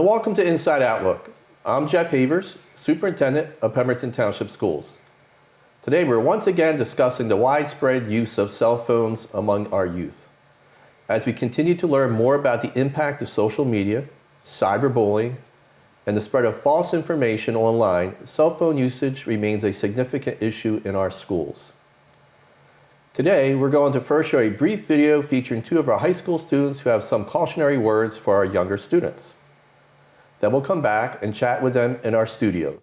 welcome to Inside Outlook. I'm Jeff Havers, Superintendent of Pemberton Township Schools. Today we're once again discussing the widespread use of cell phones among our youth. As we continue to learn more about the impact of social media, cyberbullying, and the spread of false information online, cell phone usage remains a significant issue in our schools. Today, we're going to first show a brief video featuring two of our high school students who have some cautionary words for our younger students. Then we'll come back and chat with them in our studios.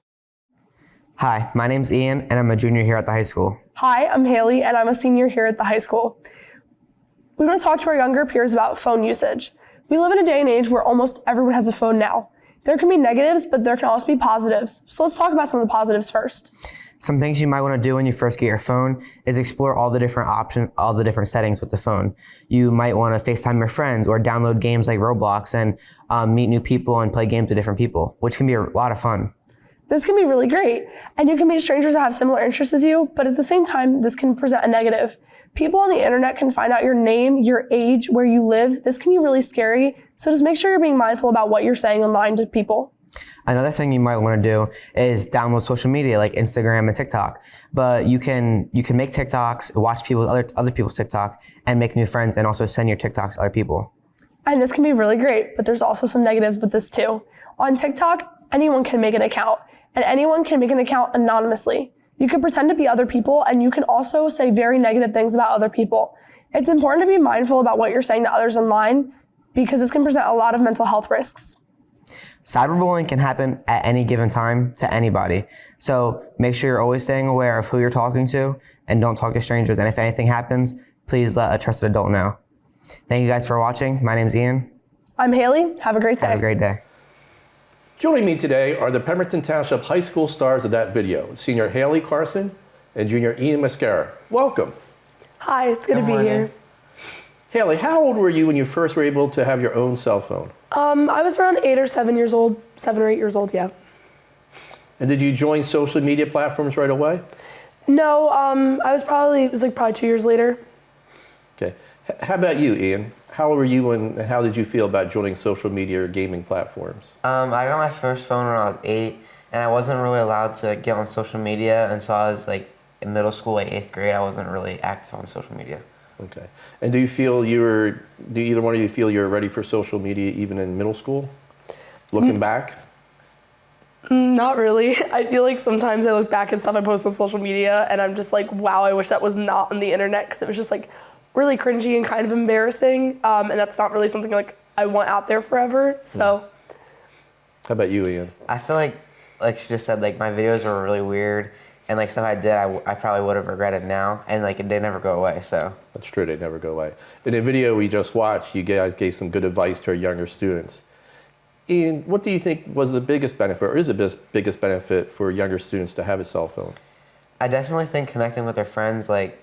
Hi, my name's Ian, and I'm a junior here at the high school. Hi, I'm Haley, and I'm a senior here at the high school. We want to talk to our younger peers about phone usage. We live in a day and age where almost everyone has a phone now. There can be negatives, but there can also be positives. So let's talk about some of the positives first. Some things you might want to do when you first get your phone is explore all the different options, all the different settings with the phone. You might want to FaceTime your friends or download games like Roblox and meet new people and play games with different people, which can be a lot of fun. This can be really great, and you can meet strangers that have similar interests as you, but at the same time, this can present a negative. People on the internet can find out your name, your age, where you live. This can be really scary, so just make sure you're being mindful about what you're saying online to people. Another thing you might want to do is download social media like Instagram and TikTok. But you can make TikToks, watch other people's TikTok, and make new friends, and also send your TikToks to other people. And this can be really great, but there's also some negatives with this too. On TikTok, anyone can make an account, and anyone can make an account anonymously. You can pretend to be other people, and you can also say very negative things about other people. It's important to be mindful about what you're saying to others online because this can present a lot of mental health risks. Cyberbullying can happen at any given time to anybody. So make sure you're always staying aware of who you're talking to and don't talk to strangers. And if anything happens, please let a trusted adult know. Thank you guys for watching. My name's Ian. I'm Haley. Have a great day. Have a great day. Joining me today are the Pemberton Township High School stars of that video, Senior Haley Carson and Junior Ian Mascara. Welcome. Hi, it's good to be here. Haley, how old were you when you first were able to have your own cell phone? I was around 8 or 7 years old, 7 or 8 years old, yeah. And did you join social media platforms right away? No, it was probably 2 years later. Okay. How about you, Ian? How old were you and how did you feel about joining social media or gaming platforms? I got my first phone when I was 8, and I wasn't really allowed to get on social media until I was like in middle school, like 8th grade. I wasn't really active on social media. Okay. And do either one of you feel you're ready for social media even in middle school? Looking back? Not really. I feel like sometimes I look back at stuff I post on social media and I'm just like, wow, I wish that was not on the internet because it was just like really cringy and kind of embarrassing. And that's not really something like I want out there forever. So. How about you, Ian? I feel like she just said, like my videos were really weird. And like stuff I did, I probably would have regretted now, and like they never go away. So that's true; they never go away. In the video we just watched, you guys gave some good advice to our younger students. Ian, what do you think was the biggest benefit, or is the biggest benefit for younger students to have a cell phone? I definitely think connecting with their friends, like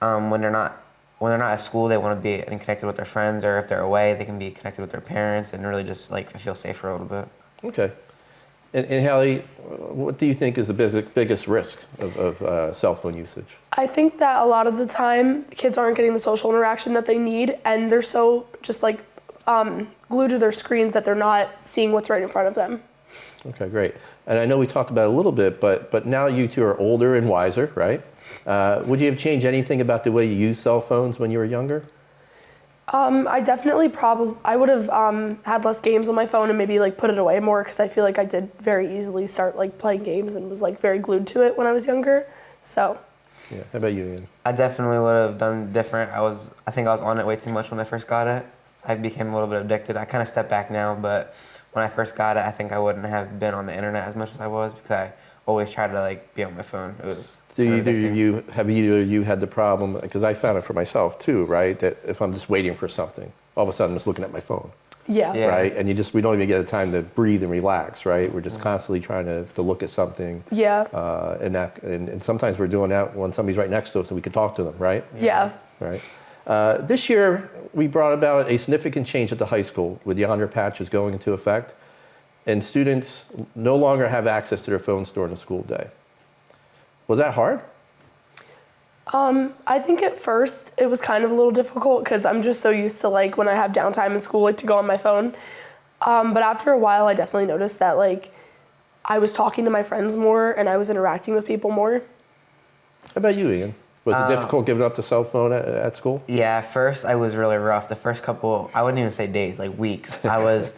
when they're not at school, they want to be connected with their friends, or if they're away, they can be connected with their parents, and really just like feel safer a little bit. Okay. And Haley, what do you think is the biggest risk of cell phone usage? I think that a lot of the time kids aren't getting the social interaction that they need and they're so just like glued to their screens that they're not seeing what's right in front of them. Okay, great. And I know we talked about it a little bit, but now you two are older and wiser, right? Would you have changed anything about the way you used cell phones when you were younger? I definitely I would have had less games on my phone and maybe like put it away more because I feel like I did very easily start like playing games and was like very glued to it when I was younger. So. Yeah. How about you, Ian? I definitely would have done different. I think I was on it way too much when I first got it. I became a little bit addicted. I kind of stepped back now, but when I first got it, I think I wouldn't have been on the internet as much as I was because I always tried to like be on my phone. It was. Either of you had the problem, because I found it for myself too, right? That if I'm just waiting for something, all of a sudden I'm just looking at my phone. Yeah. Right? And we don't even get the time to breathe and relax, right? We're just constantly trying to look at something. Yeah. And sometimes we're doing that when somebody's right next to us and we can talk to them, right? Yeah. Right. This year, we brought about a significant change at the high school with the honor patches going into effect, and students no longer have access to their phones during the school day. Was that hard? I think at first it was kind of a little difficult because I'm just so used to like when I have downtime in school, like to go on my phone. But after a while, I definitely noticed that like I was talking to my friends more and I was interacting with people more. How about you, Ian? Was it difficult giving up the cell phone at school? Yeah, at first I was really rough. The first couple, I wouldn't even say days, like weeks. I was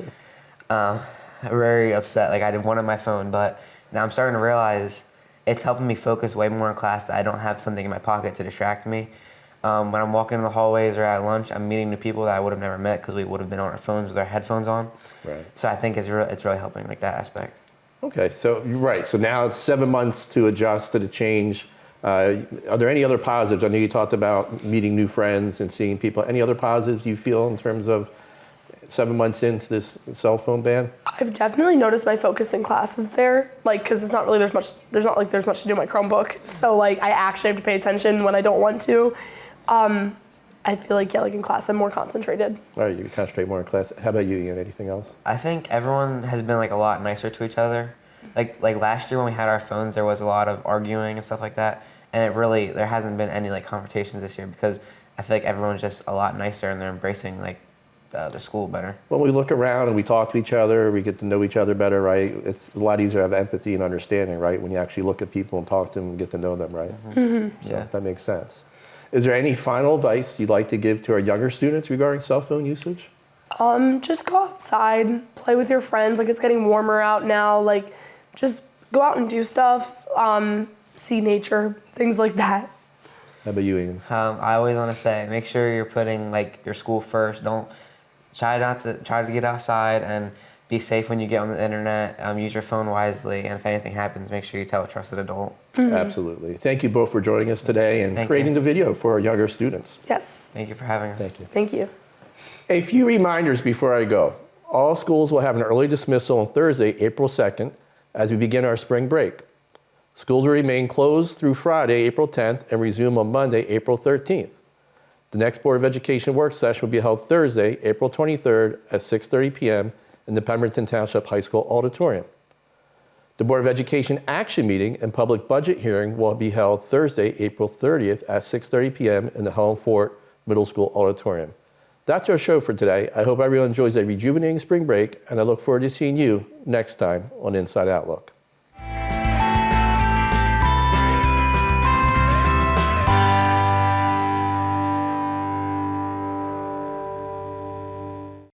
very upset. Like I wanted my phone, but now I'm starting to realize it's helping me focus way more in class that I don't have something in my pocket to distract me. When I'm walking in the hallways or at lunch, I'm meeting new people that I would have never met because we would have been on our phones with our headphones on. Right. So I think it's really helping like that aspect. Okay, so you're right. So now it's 7 months to adjust to the change. Are there any other positives? I know you talked about meeting new friends and seeing people. Any other positives you feel in terms of 7 months into this cell phone ban? I've definitely noticed my focus in classes there, like, cause it's not really, there's much to do in my Chromebook. So like, I actually have to pay attention when I don't want to. I feel like, yeah, like in class, I'm more concentrated. All right, you can concentrate more in class. How about you, Ian? Anything else? I think everyone has been like a lot nicer to each other. Like last year when we had our phones, there was a lot of arguing and stuff like that. And there hasn't been any like confrontations this year because I feel like everyone's just a lot nicer and they're embracing like the school better. When we look around and we talk to each other, we get to know each other better, right? It's a lot easier to have empathy and understanding, right? When you actually look at people and talk to them and get to know them, right? Mm-hmm. So Yeah. that makes sense. Is there any final advice you'd like to give to our younger students regarding cell phone usage? Just go outside, play with your friends. Like it's getting warmer out now. Like just go out and do stuff, see nature, things like that. How about you, Ian? I always want to say, make sure you're putting like your school first. Don't try to get outside and be safe when you get on the internet. Use your phone wisely, and if anything happens, make sure you tell a trusted adult. Absolutely. Thank you both for joining us today and Thank creating you. the video for our younger students. Yes. Thank you for having us. Thank you. Thank you. A few reminders before I go. All schools will have an early dismissal on Thursday, April 2nd, as we begin our spring break. Schools will remain closed through Friday, April 10th, and resume on Monday, April 13th. The next Board of Education work session will be held Thursday, April 23rd at 6:30 p.m. in the Pemberton Township High School auditorium. The Board of Education action meeting and public budget hearing will be held Thursday, April 30th at 6:30 p.m. in the Helen Fort Middle School auditorium. That's our show for today. I hope everyone enjoys a rejuvenating spring break, and I look forward to seeing you next time on Inside Outlook.